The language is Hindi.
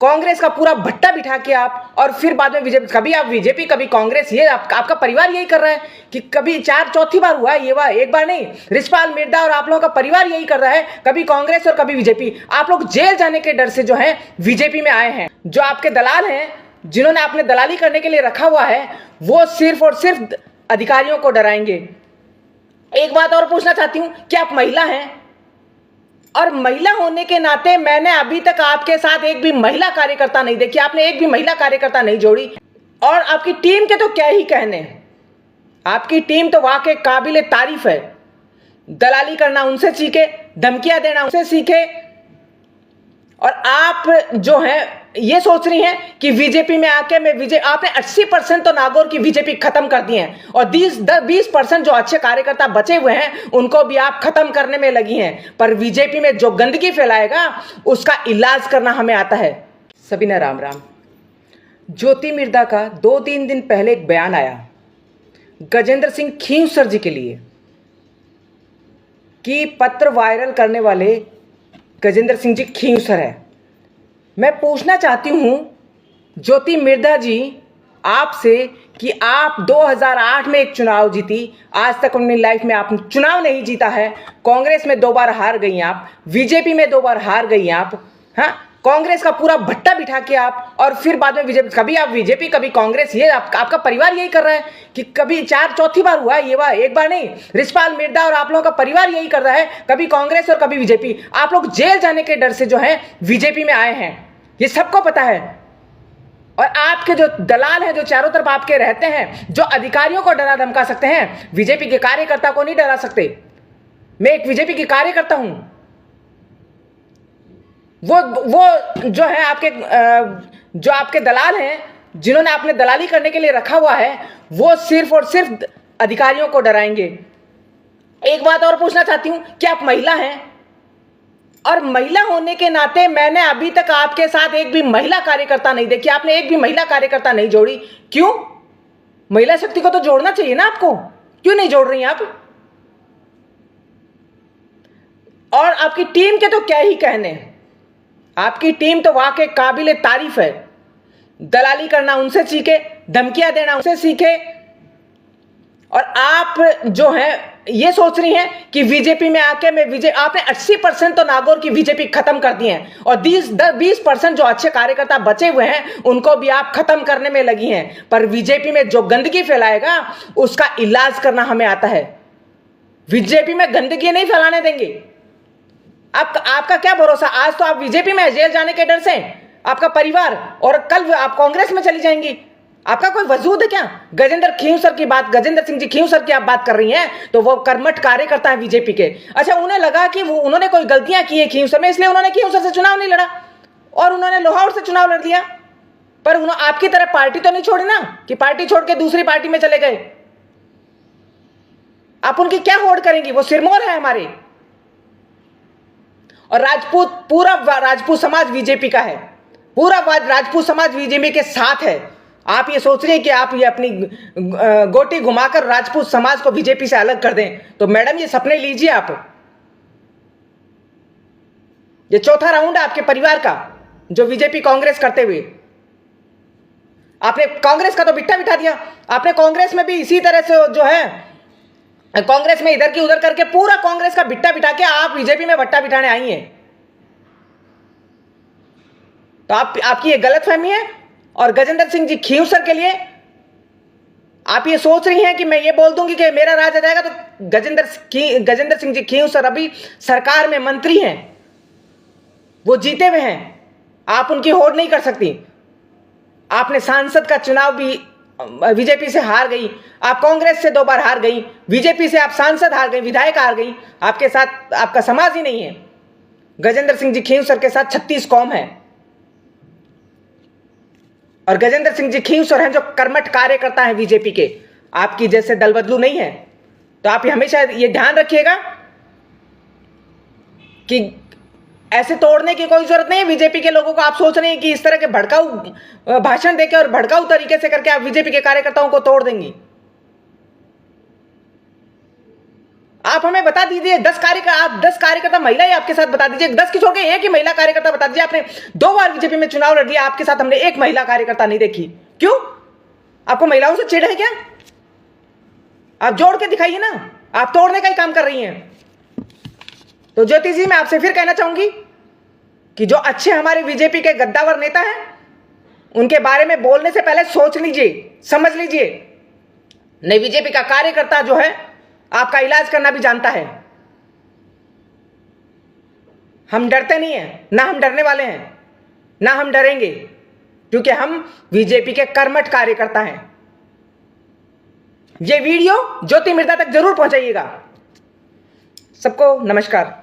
कांग्रेस का पूरा भट्टा बिठा के आप और फिर बाद में बीजेपी, कभी आप बीजेपी कभी कांग्रेस, ये आपका परिवार यही कर रहा है कि कभी चौथी बार हुआ है ये बार, एक बार नहीं, रिछपाल मिर्धा और आप लोगों का परिवार यही कर रहा है, कभी कांग्रेस और कभी बीजेपी। आप लोग जेल जाने के डर से जो है बीजेपी में आए हैं। जो आपके दलाल हैं, जिन्होंने आपने दलाली करने के लिए रखा हुआ है, वो सिर्फ और सिर्फ अधिकारियों को डराएंगे। एक बात और पूछना चाहती हूं कि आप महिला हैं और महिला होने के नाते मैंने अभी तक आपके साथ एक भी महिला कार्यकर्ता नहीं देखी, आपने एक भी महिला कार्यकर्ता नहीं जोड़ी। और आपकी टीम के तो क्या ही कहने, आपकी टीम तो वाकई काबिले तारीफ है। दलाली करना उनसे सीखे, धमकियां देना उनसे सीखे, और आप जो है ये सोच रही हैं कि बीजेपी में आके आपने 80% तो नागौर की बीजेपी खत्म कर दी है, और 20% जो अच्छे कार्यकर्ता बचे हुए हैं उनको भी आप खत्म करने में लगी हैं। पर बीजेपी में जो गंदगी फैलाएगा उसका इलाज करना हमें आता है। सभी ने राम राम। ज्योति मिर्धा का 2-3 दिन पहले एक बयान आया गजेंद्र सिंह खींवसर जी के लिए कि पत्र वायरल करने वाले गजेंद्र सिंह जी खींवसर है। मैं पूछना चाहती हूं ज्योति मिर्धा जी आपसे कि आप 2008 में एक चुनाव जीती, आज तक अपनी लाइफ में आपने चुनाव नहीं जीता है। कांग्रेस में 2 बार हार गई आप, बीजेपी में 2 बार हार गई आप। हाँ, कांग्रेस का पूरा भट्टा बिठा के आप और फिर बाद में बीजेपी, कभी आप बीजेपी कभी कांग्रेस, ये आपका परिवार यही कर रहा है कि कभी चौथी बार हुआ है ये बार, एक बार नहीं, रिछपाल मिर्धा और आप लोगों का परिवार यही कर रहा है, कभी कांग्रेस और कभी बीजेपी। आप लोग जेल जाने के डर से जो है बीजेपी में आए हैं, ये सबको पता है। और आपके जो दलाल हैं, जो चारों तरफ आपके रहते हैं, जो अधिकारियों को डरा धमका सकते हैं, बीजेपी के कार्यकर्ता को नहीं डरा सकते। मैं एक बीजेपी की कार्यकर्ता हूं। वो जो है जो आपके दलाल हैं, जिन्होंने आपने दलाली करने के लिए रखा हुआ है, वो सिर्फ और सिर्फ अधिकारियों को डराएंगे। एक बात और पूछना चाहती हूं कि आप महिला हैं और महिला होने के नाते मैंने अभी तक आपके साथ एक भी महिला कार्यकर्ता नहीं देखी, आपने एक भी महिला कार्यकर्ता नहीं जोड़ी। क्यों? महिला शक्ति को तो जोड़ना चाहिए ना आपको, क्यों नहीं जोड़ रही आप? और आपकी टीम के तो क्या ही कहने, आपकी टीम तो वाकई काबिले तारीफ है। दलाली करना उनसे सीखे, धमकियां देना उनसे सीखे, और आप जो है ये सोच रही हैं कि बीजेपी में आके आपने 80% तो नागौर की बीजेपी खत्म कर दी है, और 20% जो अच्छे कार्यकर्ता बचे हुए हैं उनको भी आप खत्म करने में लगी हैं। पर बीजेपी में जो गंदगी फैलाएगा उसका इलाज करना हमें आता है। बीजेपी में गंदगी नहीं फैलाने देंगे। आपका क्या भरोसा, आज तो आप बीजेपी में जेल जाने के डर से आपका परिवार, और कल आप कांग्रेस में चली जाएंगी। आपका कोई वजूद है क्या? गजेंद्र सिंह जी खींवसर की आप बात कर रही हैं, तो वो कर्मठ कार्यकर्ता है बीजेपी के। अच्छा, उन्हें लगा कि उन्होंने कोई गलतियां की है खींवसर में, इसलिए उन्होंने खींवसर से चुनाव नहीं लड़ा और उन्होंने लोहार से चुनाव लड़ दिया। पर उन्होंने आपकी तरह पार्टी तो नहीं छोड़ी ना कि पार्टी छोड़ के दूसरी पार्टी में चले गए। आप उनकी क्या होड़ करेंगी? वो सिरमौर है हमारे, और पूरा राजपूत समाज बीजेपी का है, पूरा राजपूत समाज बीजेपी के साथ है। आप ये सोच रहे हैं कि आप ये अपनी गोटी घुमाकर राजपूत समाज को बीजेपी से अलग कर दें, तो मैडम ये सपने लीजिए आप। ये चौथा राउंड है आपके परिवार का, जो बीजेपी कांग्रेस करते हुए। आपने कांग्रेस का तो बिट्टा बिठा दिया। आपने कांग्रेस में भी इसी तरह से जो है, कांग्रेस में इधर की उधर करके पूरा कांग्रेस का बिट्टा बिठा के आप बीजेपी में भट्टा बिठाने आई हैं। तो आपकी ये गलतफहमी है। और गजेंद्र सिंह जी खींवसर के लिए आप ये सोच रही हैं कि मैं ये बोल दूंगी कि मेरा राज आ जाएगा, तो गजेंद्र सिंह जी खींवसर अभी सरकार में मंत्री हैं, वो जीते हुए हैं, आप उनकी होड़ नहीं कर सकती। आपने सांसद का चुनाव भी बीजेपी से हार गई, आप कांग्रेस से 2 बार हार गई, बीजेपी से आप सांसद हार गई, विधायक हार गई। आपके साथ आपका समाज ही नहीं है। गजेंद्र सिंह जी खींवसर के साथ 36 कौम है, और गजेंद्र सिंह जी खींवसर हैं जो कर्मठ कार्यकर्ता हैं बीजेपी के, आपकी जैसे दल बदलू नहीं है। तो आप हमेशा ये ध्यान रखिएगा कि ऐसे तोड़ने की कोई जरूरत नहीं है बीजेपी के लोगों को। आप सोच रहे हैं कि इस तरह के भड़काऊ भाषण देकर और भड़काऊ तरीके से करके आप बीजेपी के कार्यकर्ताओं को तोड़ देंगी। आप हमें बता दीजिए 10 कार्यकर्ता महिला ही आपके साथ बता दीजिए, 10 की छोड़ के एक ही महिला कार्यकर्ता बता दीजिए। आपने 2 बार बीजेपी में चुनाव लड़ लिया, आपके साथ हमने एक महिला कार्यकर्ता नहीं देखी। क्यों? आपको महिलाओं से चिढ़ है क्या? आप जोड़ के दिखाइए ना, आप तोड़ने का ही काम कर रही हैं। तो ज्योति जी, मैं आपसे फिर कहना चाहूंगी कि जो अच्छे हमारे बीजेपी के गद्दावर नेता हैं, उनके बारे में बोलने से पहले सोच लीजिए, समझ लीजिए। नहीं, बीजेपी का कार्यकर्ता जो है आपका इलाज करना भी जानता है। हम डरते नहीं हैं, ना हम डरने वाले हैं, ना हम डरेंगे, क्योंकि हम बीजेपी के कर्मठ कार्यकर्ता हैं। ये वीडियो ज्योति मिर्दा तक जरूर पहुंचाइएगा। सबको नमस्कार।